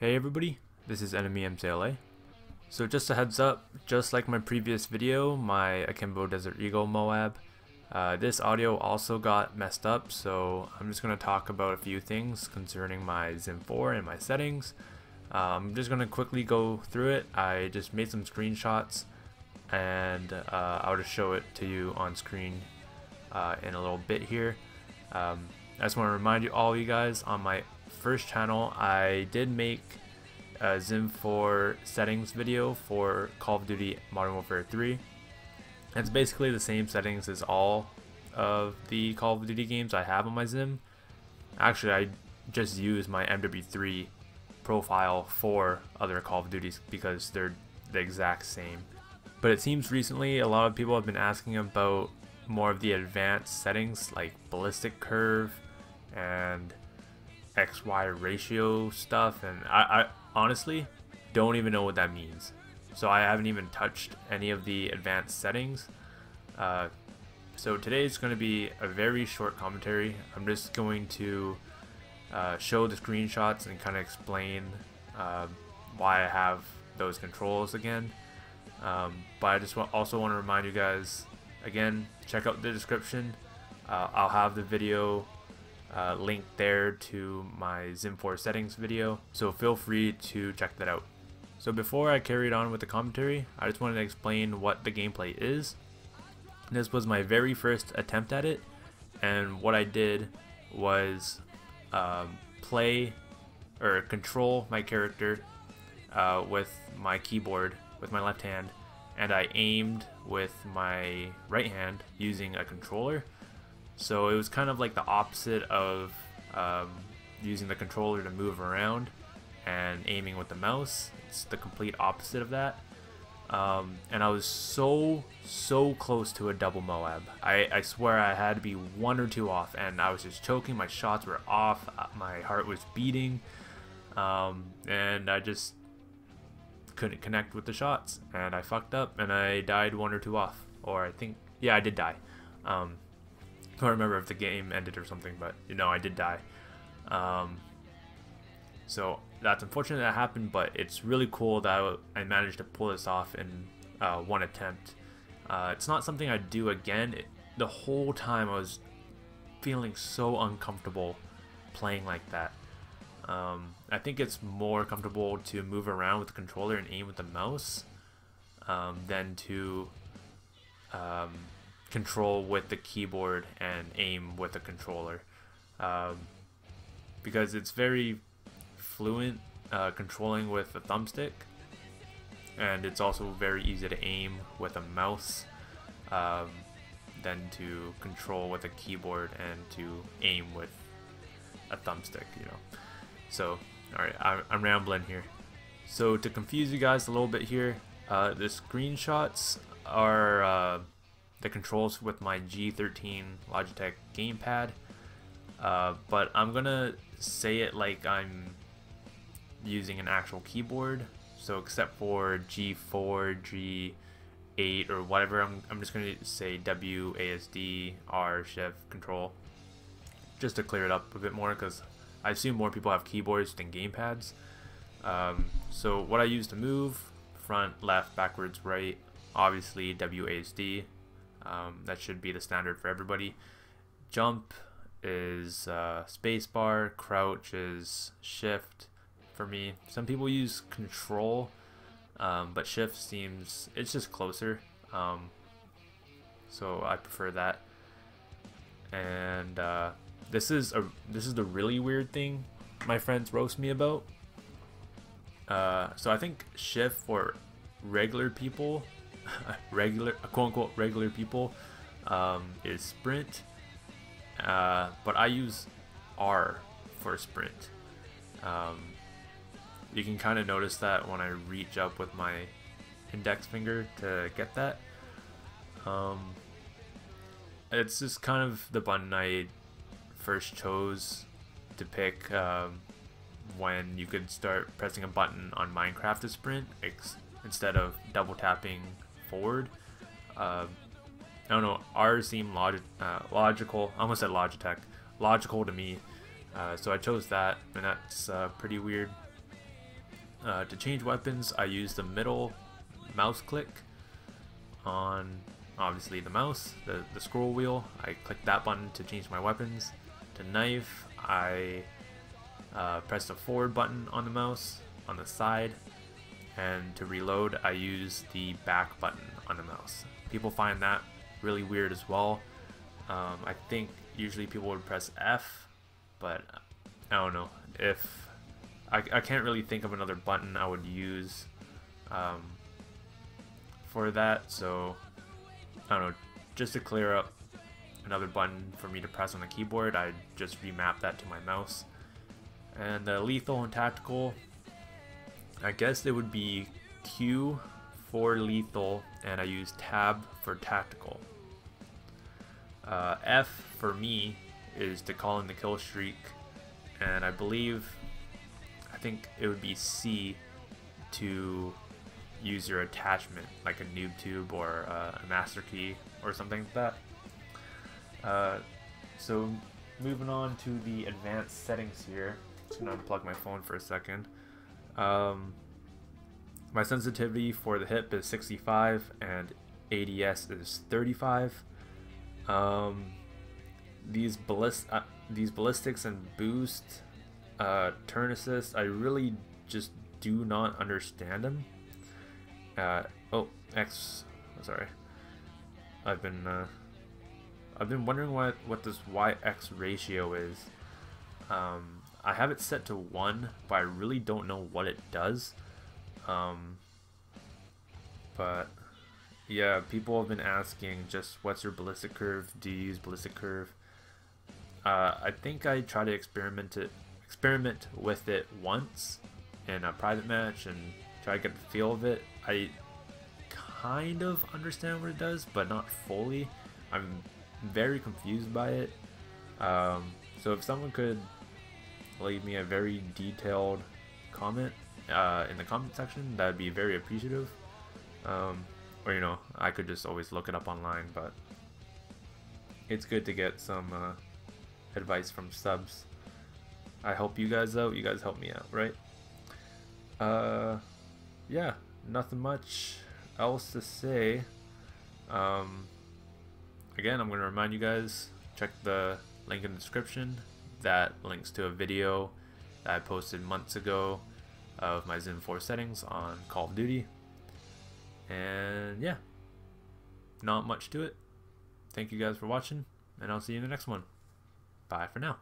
Hey everybody, this is Enemy MCLA. So just a heads up, just like my previous video, my Akimbo Desert Eagle MOAB, this audio also got messed up, so I'm just going to talk about a few things concerning my XIM4 and my settings. I'm just going to quickly go through it. I just made some screenshots and I'll just show it to you on screen in a little bit here. I just want to remind you guys, on my first channel I did make a XIM4 settings video for Call of Duty Modern Warfare 3. It's basically the same settings as all of the Call of Duty games I have on my XIM. Actually, I just use my MW3 profile for other Call of Duties because they're the exact same. But it seems recently a lot of people have been asking about more of the advanced settings like ballistic curve and XY ratio stuff, and I honestly don't even know what that means. So I haven't even touched any of the advanced settings. So today is going to be a very short commentary. I'm just going to show the screenshots and kind of explain why I have those controls again. But I just also want to remind you guys, again, check out the description. I'll have the video link there to my XIM4 settings video, so feel free to check that out. So before I carried on with the commentary, I just wanted to explain what the gameplay is. This was my very first attempt at it, and what I did was play or control my character with my keyboard with my left hand, and I aimed with my right hand using a controller. So it was kind of like the opposite of using the controller to move around and aiming with the mouse. It's the complete opposite of that. And I was so close to a double MOAB. I swear I had to be one or two off, and I was just choking. My shots were off. My heart was beating. And I just couldn't connect with the shots. And I fucked up and I died one or two off. Or I think, yeah, I did die. I don't remember if the game ended or something, but you know, I did die. So that's unfortunate that happened, but it's really cool that I managed to pull this off in one attempt. It's not something I'd do again. The whole time I was feeling so uncomfortable playing like that. I think it's more comfortable to move around with the controller and aim with the mouse than to control with the keyboard and aim with the controller, because it's very fluent controlling with a thumbstick, and it's also very easy to aim with a mouse than to control with a keyboard and to aim with a thumbstick, you know. So alright, I'm rambling here. So to confuse you guys a little bit here, the screenshots are the controls with my G13 Logitech gamepad, but I'm gonna say it like I'm using an actual keyboard. So except for G4, G8 or whatever, I'm just gonna say WASD, R, Shift, Control, just to clear it up a bit more, because I assume more people have keyboards than gamepads. So what I use to move: front, left, backwards, right, obviously WASD. That should be the standard for everybody. Jump is spacebar, crouch is shift for me. Some people use control, but shift seems, it's just closer, so I prefer that. And this is the really weird thing my friends roast me about. So I think shift for regular people, quote-unquote regular people, is sprint, but I use R for sprint. You can kind of notice that when I reach up with my index finger to get that. It's just kind of the button I first chose to pick when you could start pressing a button on Minecraft to sprint instead of double tapping forward. I don't know, R seemed logical. I almost said Logitech. Logical to me, so I chose that, and that's pretty weird. To change weapons, I use the middle mouse click on obviously the mouse, the scroll wheel. I click that button to change my weapons. To knife, I press the forward button on the mouse on the side, and to reload I use the back button on the mouse. People find that really weird as well. I think usually people would press F, but I don't know. If I can't really think of another button I would use for that, so I don't know. Just to clear up another button for me to press on the keyboard, I just remap that to my mouse. And the lethal and tactical, I guess it would be Q for lethal, and I use tab for tactical. F for me is to call in the kill streak, and I think it would be C to use your attachment, like a noob tube or a master key or something like that. So moving on to the advanced settings here. Just gonna unplug my phone for a second. My sensitivity for the hip is 65 and ADS is 35. These ballistics and boost, turn assist, I really just do not understand them. Sorry. I've been wondering what this YX ratio is. I have it set to 1, but I really don't know what it does. But yeah, people have been asking just what's your ballistic curve? Do you use ballistic curve? I think I tried to experiment with it once in a private match and try to get the feel of it. I kind of understand what it does, but not fully. I'm very confused by it. So if someone could leave me a very detailed comment in the comment section, that'd be very appreciative. Or, you know, I could just always look it up online, but it's good to get some advice from subs. I help you guys out, you guys help me out, right? Yeah, nothing much else to say. Again, I'm going to remind you guys, check the link in the description. That links to a video that I posted months ago of my XIM4 settings on Call of Duty. And yeah, not much to it. Thank you guys for watching, and I'll see you in the next one. Bye for now.